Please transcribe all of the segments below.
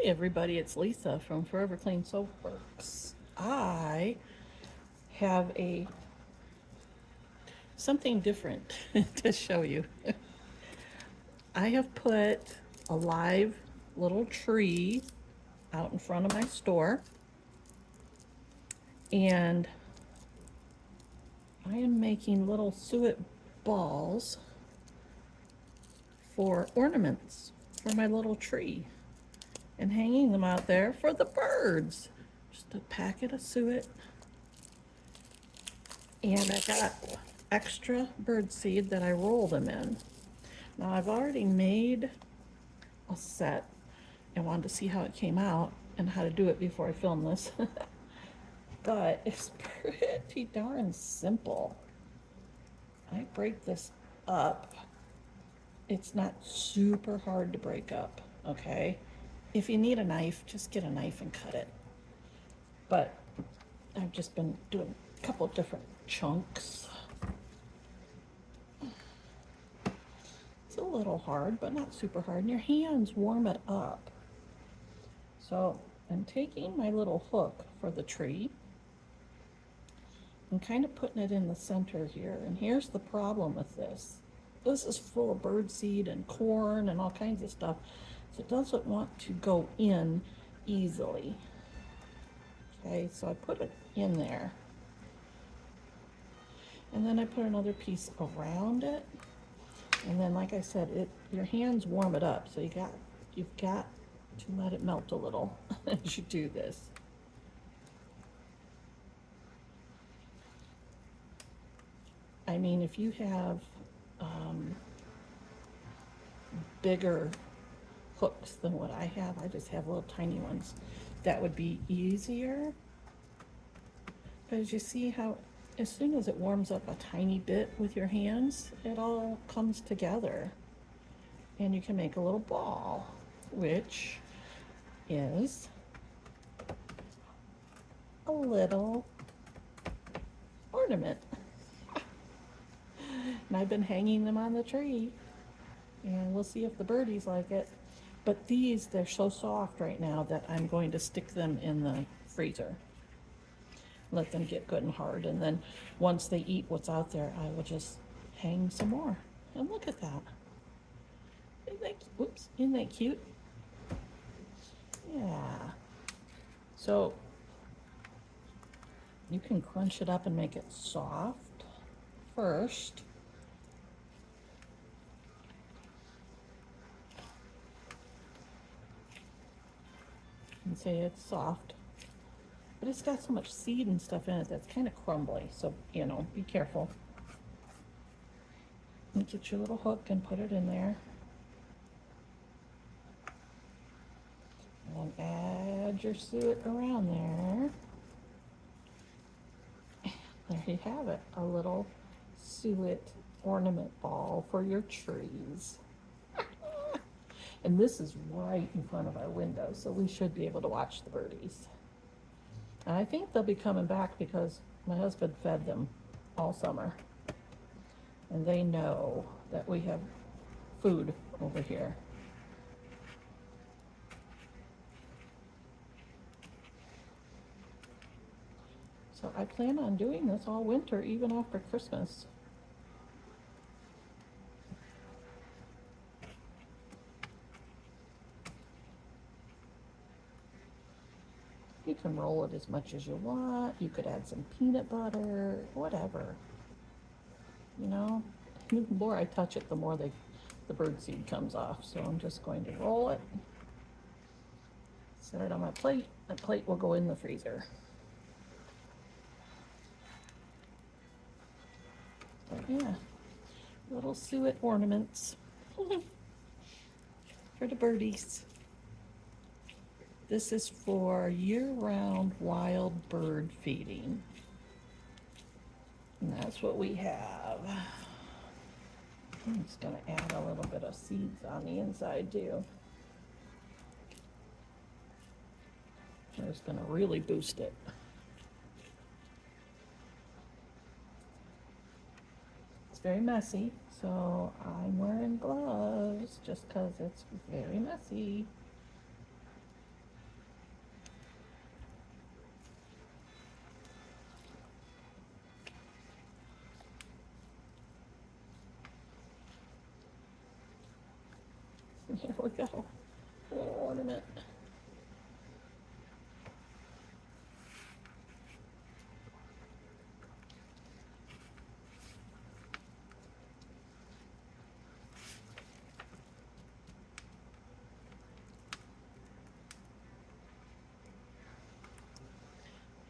Everybody, it's Lisa from Forever Clean Soap Works. I have a something different to show you. I have put a live little tree out in front of my store, and I am making little suet balls for ornaments for my little tree and hanging them out there for the birds. Just a packet of suet, and I got extra bird seed that I roll them in. Now I've already made a set and wanted to see how it came out and how to do it before I film this. But it's pretty darn simple. I break this up. It's not super hard to break up, okay? If you need a knife, just get a knife and cut it. But I've just been doing a couple different chunks. It's a little hard, but not super hard. And your hands warm it up. So I'm taking my little hook for the tree and kind of putting it in the center here. And here's the problem with this. This is full of bird seed and corn and all kinds of stuff. So it doesn't want to go in easily. Okay, so I put it in there. And then I put another piece around it. And then, like I said, your hands warm it up. So you've got to let it melt a little as you do this. I mean, if you have bigger hooks than what I have, I just have little tiny ones, that would be easier. But as you see how, as soon as it warms up a tiny bit with your hands, it all comes together. And you can make a little ball, which is a little ornament. And I've been hanging them on the tree, and we'll see if the birdies like it. But these, they're so soft right now that I'm going to stick them in the freezer. Let them get good and hard, and then once they eat what's out there, I will just hang some more. And look at that. Isn't that cute? Yeah. So you can crunch it up and make it soft first. And say it's soft, but it's got so much seed and stuff in it that's kind of crumbly, so be careful. And get your little hook and put it in there, and then add your suet around there. There you have it, a little suet ornament ball for your trees. And this is right in front of our window, so we should be able to watch the birdies. And I think they'll be coming back because my husband fed them all summer. And they know that we have food over here. So I plan on doing this all winter, even after Christmas. You can roll it as much as you want. You could add some peanut butter, whatever. The more I touch it, the more the bird seed comes off. So I'm just going to roll it, set it on my plate. The plate will go in the freezer. But yeah, little suet ornaments for the birdies. This is for year-round wild bird feeding. And that's what we have. I'm just going to add a little bit of seeds on the inside too. I'm just going to really boost it. It's very messy, so I'm wearing gloves just because it's very messy. Here we go. A little ornament.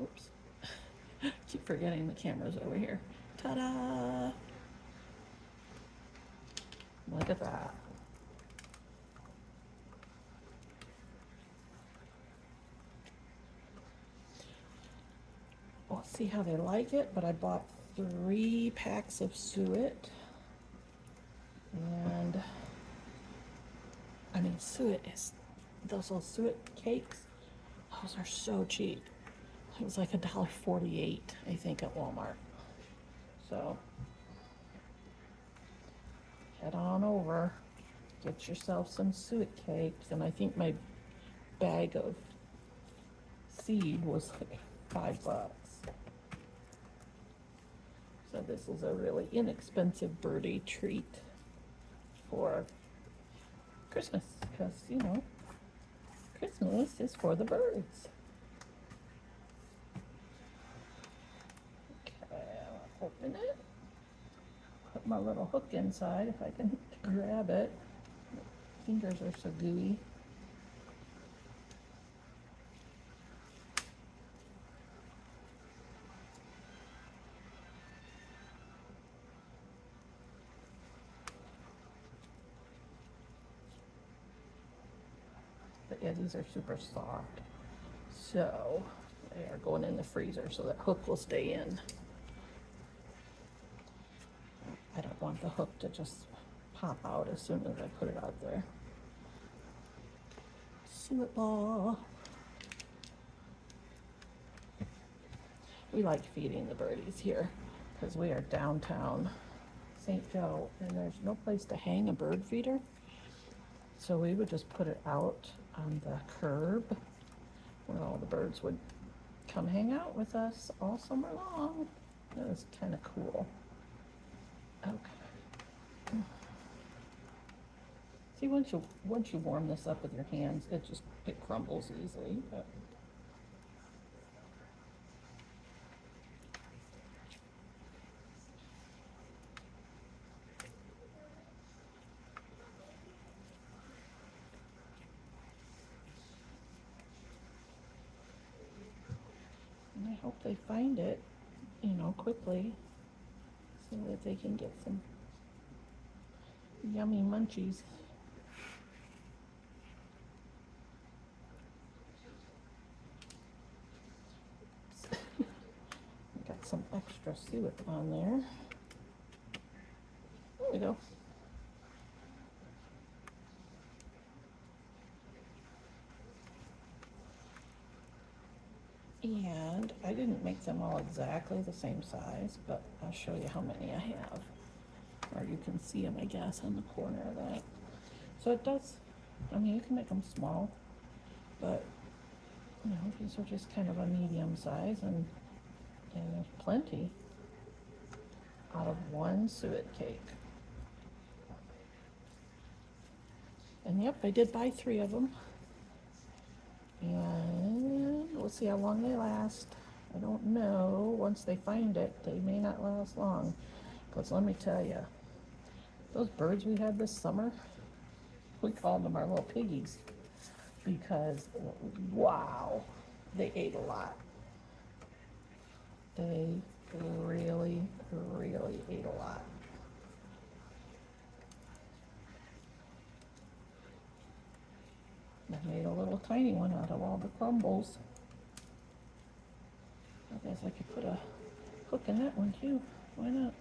Oops. Keep forgetting the camera's over here. Ta-da! Look at that. We'll see how they like it, but I bought 3 packs of suet. And I mean, suet is, those little suet cakes, those are so cheap. It was like $1.48, I think, at Walmart. So head on over, get yourself some suet cakes. And I think my bag of seed was like $5. So this is a really inexpensive birdie treat for Christmas, because, you know, Christmas is for the birds. Okay, I'll open it. Put my little hook inside if I can grab it. Fingers are so gooey. But yeah, these are super soft. So they are going in the freezer so that hook will stay in. I don't want the hook to just pop out as soon as I put it out there. Suet ball. We like feeding the birdies here because we are downtown St. Joe and there's no place to hang a bird feeder. So we would just put it out on the curb where all the birds would come hang out with us all summer long. That was kind of cool. Okay. See, once you warm this up with your hands, it crumbles easily. But and I hope they find it, you know, quickly so that they can get some yummy munchies. Got some extra suet on there. There we go. And I didn't make them all exactly the same size, but I'll show you how many I have. Or you can see them, I guess, on the corner of that. So it does, I mean, you can make them small, but, you know, these are just kind of a medium size, and there's plenty out of one suet cake. And yep, I did buy 3 of them. And we'll see how long they last. I don't know. Once they find it, they may not last long. Because let me tell you, those birds we had this summer, we called them our little piggies. Because, wow, they ate a lot. They really, really ate a lot. I made a little tiny one out of all the crumbles. I guess I could put a hook in that one too. Why not?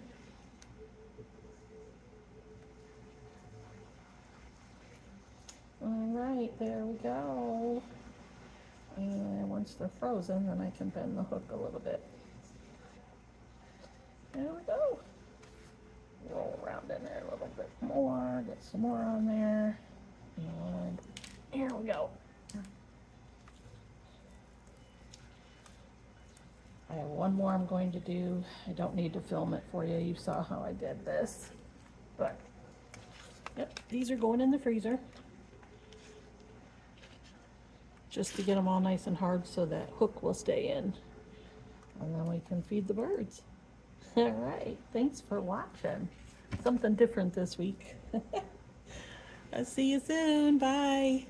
All right, there we go. And once they're frozen, then I can bend the hook a little bit. There we go. Roll around in there a little bit more, get some more on there. And here we go. I have one more I'm going to do. I don't need to film it for you. You saw how I did this. But, yep, these are going in the freezer. just to get them all nice and hard so that hook will stay in. And then we can feed the birds. All right, thanks for watching. Something different this week. I'll see you soon. Bye.